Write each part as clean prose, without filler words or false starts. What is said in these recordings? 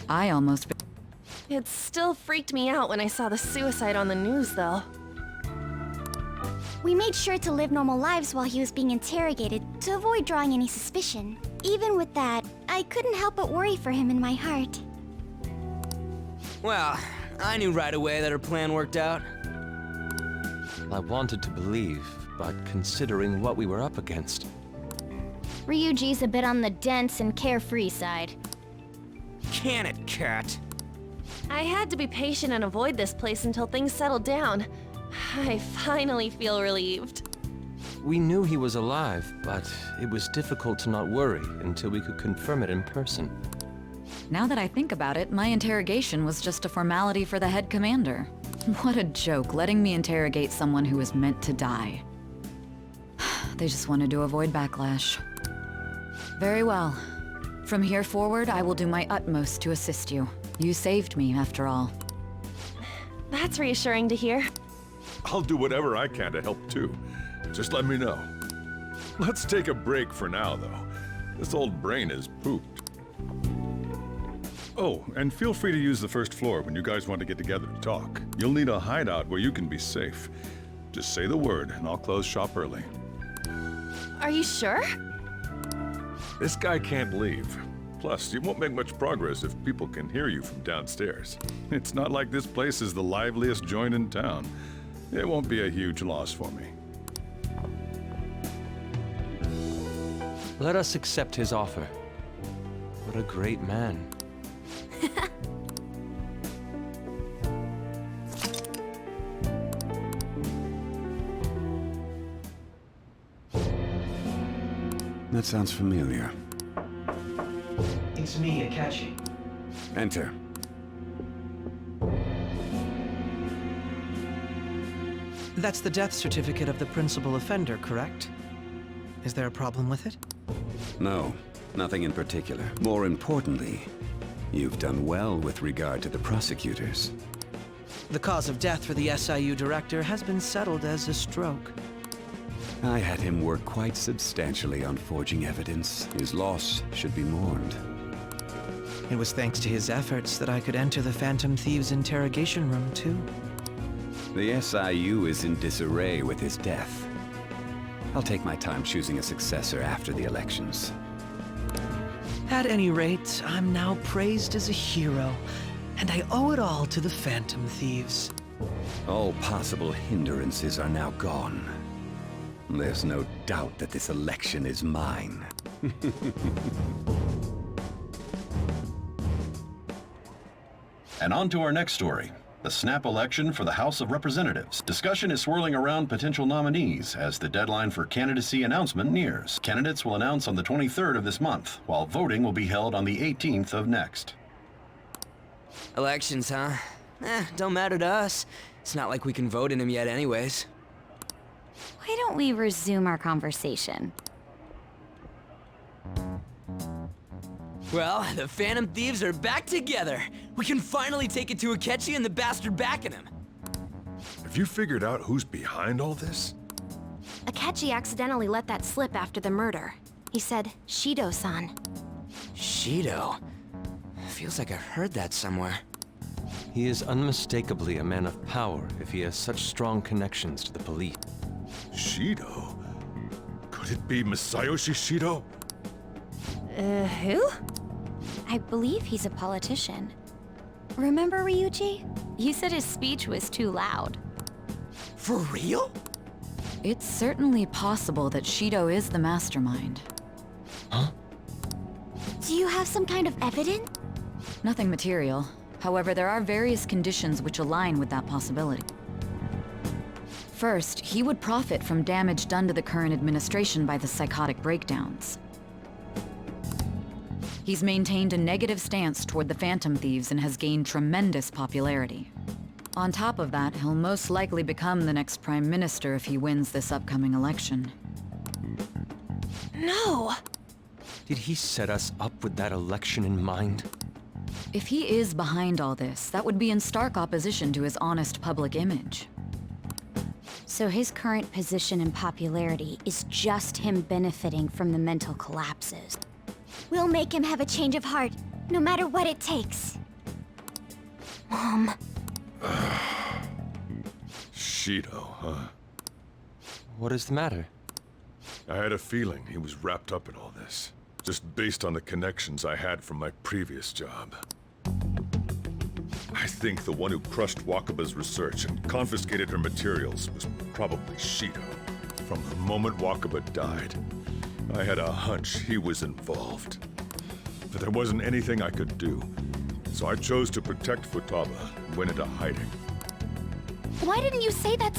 I almost... It still freaked me out when I saw the suicide on the news, though. We made sure to live normal lives while he was being interrogated to avoid drawing any suspicion. Even with that, I couldn't help but worry for him in my heart. Well, I knew right away that her plan worked out. I wanted to believe, but considering what we were up against... Ryuji's a bit on the dense and carefree side. Can it, cat? I had to be patient and avoid this place until things settled down. I finally feel relieved. We knew he was alive, but it was difficult to not worry until we could confirm it in person. Now that I think about it, my interrogation was just a formality for the head commander. What a joke, letting me interrogate someone who was meant to die. They just wanted to avoid backlash. Very well. From here forward, I will do my utmost to assist you. You saved me, after all. That's reassuring to hear. I'll do whatever I can to help too. Just let me know. Let's take a break for now, though. This old brain is pooped. Oh, and feel free to use the first floor when you guys want to get together to talk. You'll need a hideout where you can be safe. Just say the word, and I'll close shop early. Are you sure? This guy can't leave. Plus, you won't make much progress if people can hear you from downstairs. It's not like this place is the liveliest joint in town. It won't be a huge loss for me. Let us accept his offer. What a great man. That sounds familiar. It's me, Akachi. Enter. That's the death certificate of the principal offender, correct? Is there a problem with it? No, nothing in particular. More importantly, you've done well with regard to the prosecutors. The cause of death for the SIU director has been settled as a stroke. I had him work quite substantially on forging evidence. His loss should be mourned. It was thanks to his efforts that I could enter the Phantom Thieves' interrogation room, too. The SIU is in disarray with his death. I'll take my time choosing a successor after the elections. At any rate, I'm now praised as a hero, and I owe it all to the Phantom Thieves. All possible hindrances are now gone. There's no doubt that this election is mine. And on to our next story. The snap election for the House of Representatives. Discussion is swirling around potential nominees as the deadline for candidacy announcement nears. Candidates will announce on the 23rd of this month, while voting will be held on the 18th of next. Elections, huh? Don't matter to us. It's not like we can vote in them yet anyways. Why don't we resume our conversation? Well, the Phantom Thieves are back together. We can finally take it to Akechi and the bastard backing him. Have you figured out who's behind all this? Akechi accidentally let that slip after the murder. He said, Shido-san. Shido? Feels like I heard that somewhere. He is unmistakably a man of power if he has such strong connections to the police. Shido? Could it be Masayoshi Shido? Who? I believe he's a politician. Remember Ryuji? You said his speech was too loud. For real? It's certainly possible that Shido is the mastermind. Huh? Do you have some kind of evidence? Nothing material. However, there are various conditions which align with that possibility. First, he would profit from damage done to the current administration by the psychotic breakdowns. He's maintained a negative stance toward the Phantom Thieves and has gained tremendous popularity. On top of that, he'll most likely become the next Prime Minister if he wins this upcoming election. No! Did he set us up with that election in mind? If he is behind all this, that would be in stark opposition to his honest public image. So his current position and popularity is just him benefiting from the mental collapses. We'll make him have a change of heart. no matter what it takes. Mom. Shido, huh? What is the matter? I had a feeling he was wrapped up in all this, just based on the connections I had from my previous job. I think the one who crushed Wakaba's research and confiscated her materials was probably Shido. From the moment Wakaba died, I had a hunch he was involved. But there wasn't anything I could do, so I chose to protect Futaba and went into hiding. Why didn't you say that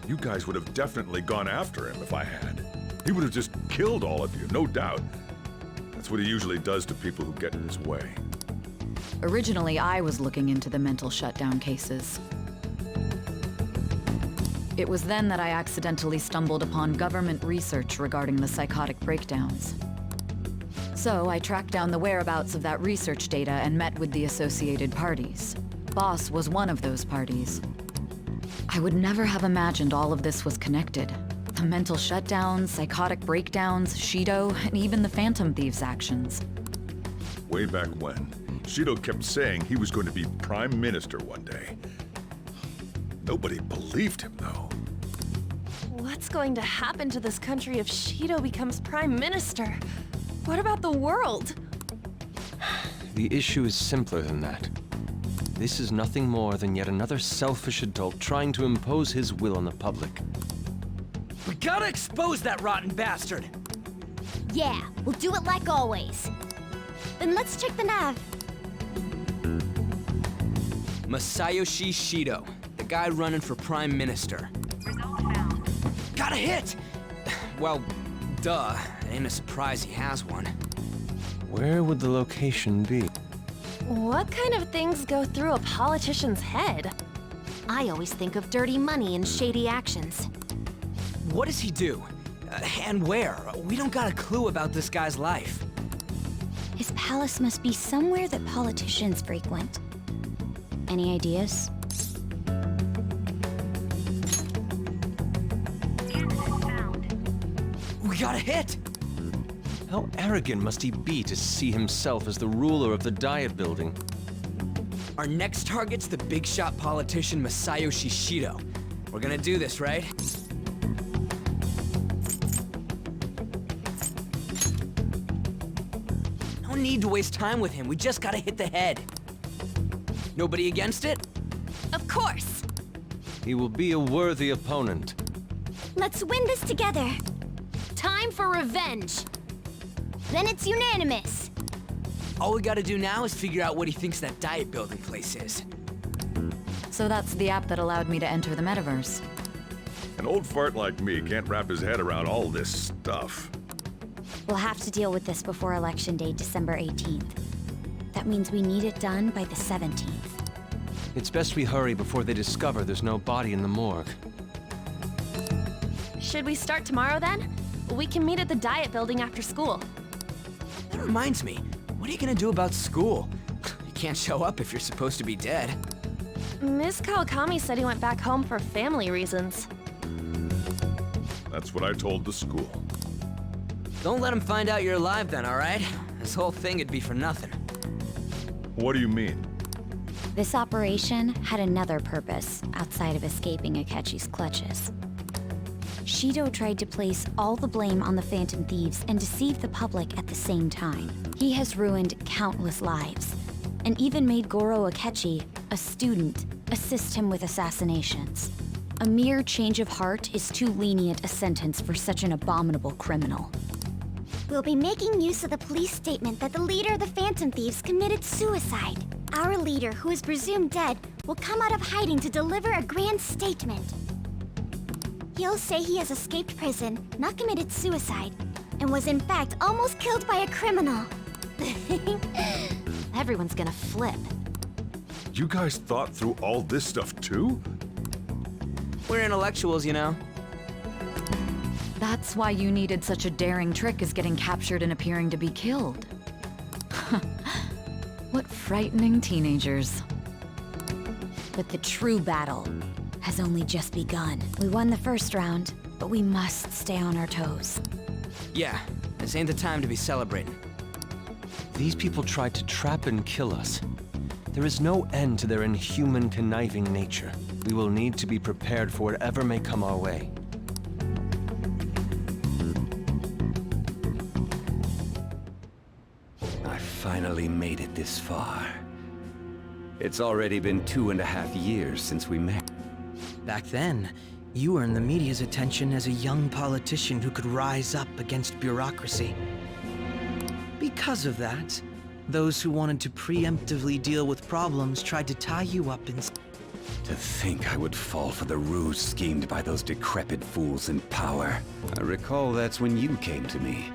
You guys would have definitely gone after him if I had. He would have just killed all of you, no doubt. That's what he usually does to people who get in his way. Originally, I was looking into the mental shutdown cases. It was then that I accidentally stumbled upon government research regarding the psychotic breakdowns. So I tracked down the whereabouts of that research data and met with the associated parties. Boss was one of those parties. I would never have imagined all of this was connected. The mental shutdowns, psychotic breakdowns, Shido, and even the Phantom Thieves' actions. Way back when, Shido kept saying he was going to be Prime Minister one day. Nobody believed him, though. What's going to happen to this country if Shido becomes Prime Minister? What about the world? The issue is simpler than that. This is nothing more than yet another selfish adult trying to impose his will on the public. We gotta expose that rotten bastard! Yeah, we'll do it like always. Then let's check the nav. Masayoshi Shido, the guy running for Prime Minister. Got a hit! Well, duh. Ain't a surprise he has one. Where would the location be? What kind of things go through a politician's head? I always think of dirty money and shady actions. What does he do? And where? We don't got a clue about this guy's life. His palace must be somewhere that politicians frequent. Any ideas? We got a hit! How arrogant must he be to see himself as the ruler of the Diet Building? Our next target's the big shot politician Masayoshi Shido. We're gonna do this, right? No need to waste time with him. We just gotta hit the head. Nobody against it? Of course. He will be a worthy opponent. Let's win this together. Time for revenge! Then it's unanimous. All we gotta do now is figure out what he thinks that diet building place is. So that's the app that allowed me to enter the metaverse. An old fart like me can't wrap his head around all this stuff. We'll have to deal with this before Election Day, December 18th. That means we need it done by the 17th. It's best we hurry before they discover there's no body in the morgue. Should we start tomorrow then? We can meet at the diet building after school. That reminds me, what are you gonna do about school? You can't show up if you're supposed to be dead. Miss Kawakami said he went back home for family reasons. That's what I told the school. Don't let him find out you're alive then, alright? This whole thing would be for nothing. What do you mean? This operation had another purpose outside of escaping Akechi's clutches. Shido tried to place all the blame on the Phantom Thieves and deceive the public at the same time. He has ruined countless lives, and even made Goro Akechi, a student, assist him with assassinations. A mere change of heart is too lenient a sentence for such an abominable criminal. We'll be making use of the police statement that the leader of the Phantom Thieves committed suicide. Our leader, who is presumed dead, will come out of hiding to deliver a grand statement. He'll say he has escaped prison, not committed suicide, and was in fact almost killed by a criminal. Everyone's gonna flip. You guys thought through all this stuff too? We're intellectuals, you know. That's why you needed such a daring trick as getting captured and appearing to be killed. What frightening teenagers. But the true battle has only just begun. We won the first round, but we must stay on our toes. Yeah, this ain't the time to be celebrating. These people tried to trap and kill us. There is no end to their inhuman, conniving nature. We will need to be prepared for whatever may come our way. I finally made it this far. It's already been 2.5 years since we met. Back then, you earned the media's attention as a young politician who could rise up against bureaucracy. Because of that, those who wanted to preemptively deal with problems tried to tie you up in... To think I would fall for the ruse schemed by those decrepit fools in power. I recall that's when you came to me.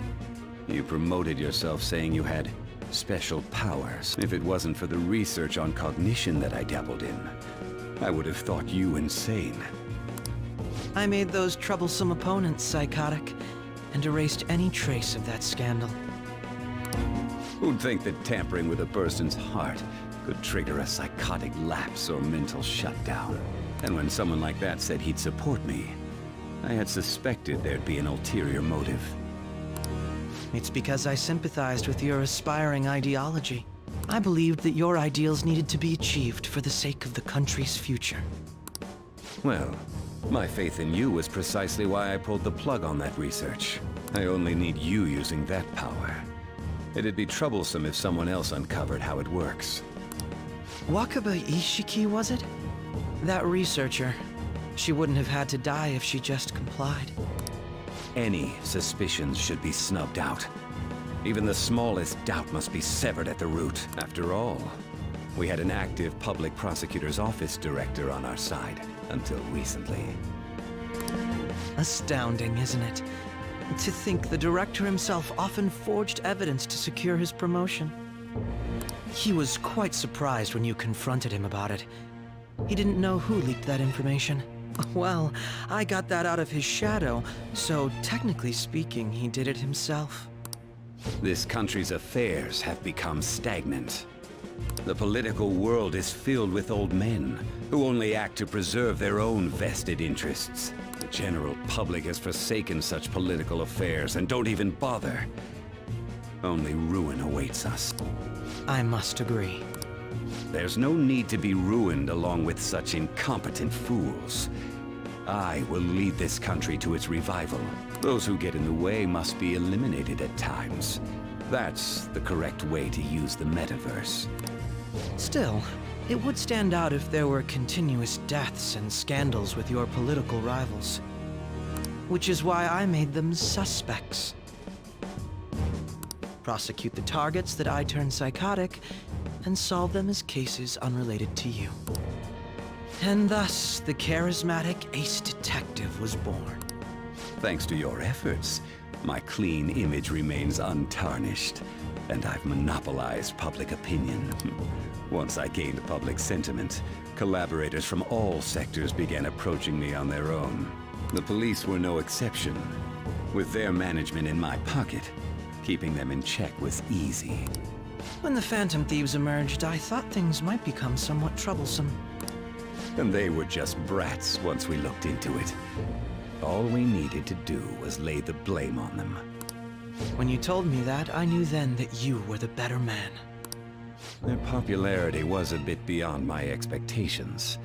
You promoted yourself saying you had special powers. If it wasn't for the research on cognition that I dabbled in, I would have thought you insane. I made those troublesome opponents psychotic, and erased any trace of that scandal. Who'd think that tampering with a person's heart could trigger a psychotic lapse or mental shutdown? And when someone like that said he'd support me, I had suspected there'd be an ulterior motive. It's because I sympathized with your aspiring ideology. I believed that your ideals needed to be achieved for the sake of the country's future. Well, my faith in you was precisely why I pulled the plug on that research. I only need you using that power. It'd be troublesome if someone else uncovered how it works. Wakaba Ishiki, was it? That researcher. She wouldn't have had to die if she just complied. Any suspicions should be snubbed out. Even the smallest doubt must be severed at the root. After all, we had an active public prosecutor's office director on our side, until recently. Astounding, isn't it? To think the director himself often forged evidence to secure his promotion. He was quite surprised when you confronted him about it. He didn't know who leaked that information. Well, I got that out of his shadow, so technically speaking, he did it himself. This country's affairs have become stagnant. The political world is filled with old men who only act to preserve their own vested interests. The general public has forsaken such political affairs and don't even bother. Only ruin awaits us. I must agree. There's no need to be ruined along with such incompetent fools. I will lead this country to its revival. Those who get in the way must be eliminated at times. That's the correct way to use the metaverse. Still, it would stand out if there were continuous deaths and scandals with your political rivals. Which is why I made them suspects. Prosecute the targets that I turned psychotic, and solve them as cases unrelated to you. And thus, the charismatic ace detective was born. Thanks to your efforts, my clean image remains untarnished, and I've monopolized public opinion. Once I gained public sentiment, collaborators from all sectors began approaching me on their own. The police were no exception. With their management in my pocket, keeping them in check was easy. When the Phantom Thieves emerged, I thought things might become somewhat troublesome. And they were just brats once we looked into it. All we needed to do was lay the blame on them. When you told me that, I knew then that you were the better man. Their popularity was a bit beyond my expectations.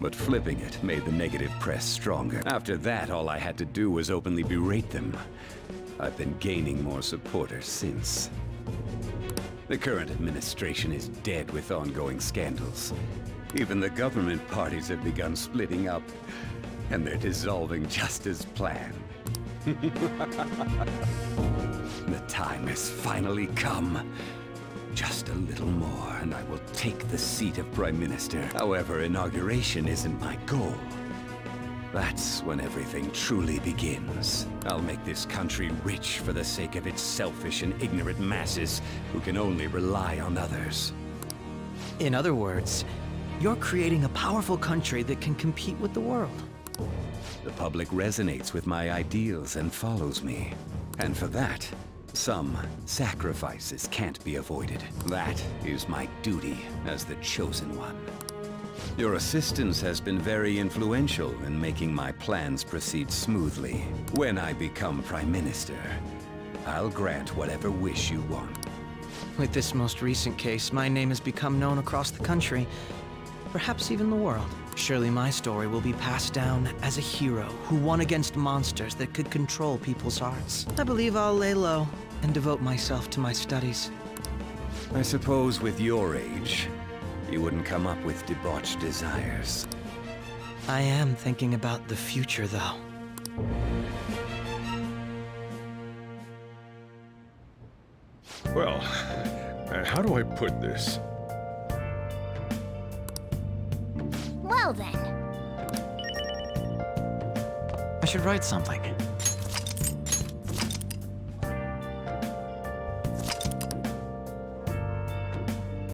But flipping it made the negative press stronger. After that, all I had to do was openly berate them. I've been gaining more supporters since. The current administration is dead with ongoing scandals. Even the government parties have begun splitting up, and they're dissolving just as planned. The time has finally come. Just a little more, and I will take the seat of Prime Minister. However, inauguration isn't my goal. That's when everything truly begins. I'll make this country rich for the sake of its selfish and ignorant masses who can only rely on others. In other words, you're creating a powerful country that can compete with the world. The public resonates with my ideals and follows me. And for that, some sacrifices can't be avoided. That is my duty as the chosen one. Your assistance has been very influential in making my plans proceed smoothly. When I become Prime Minister, I'll grant whatever wish you want. With this most recent case, my name has become known across the country, perhaps even the world. Surely my story will be passed down as a hero who won against monsters that could control people's hearts. I believe I'll lay low and devote myself to my studies. I suppose with your age, you wouldn't come up with debauched desires. I am thinking about the future, though. Well, how do I put this? Well then. I should write something.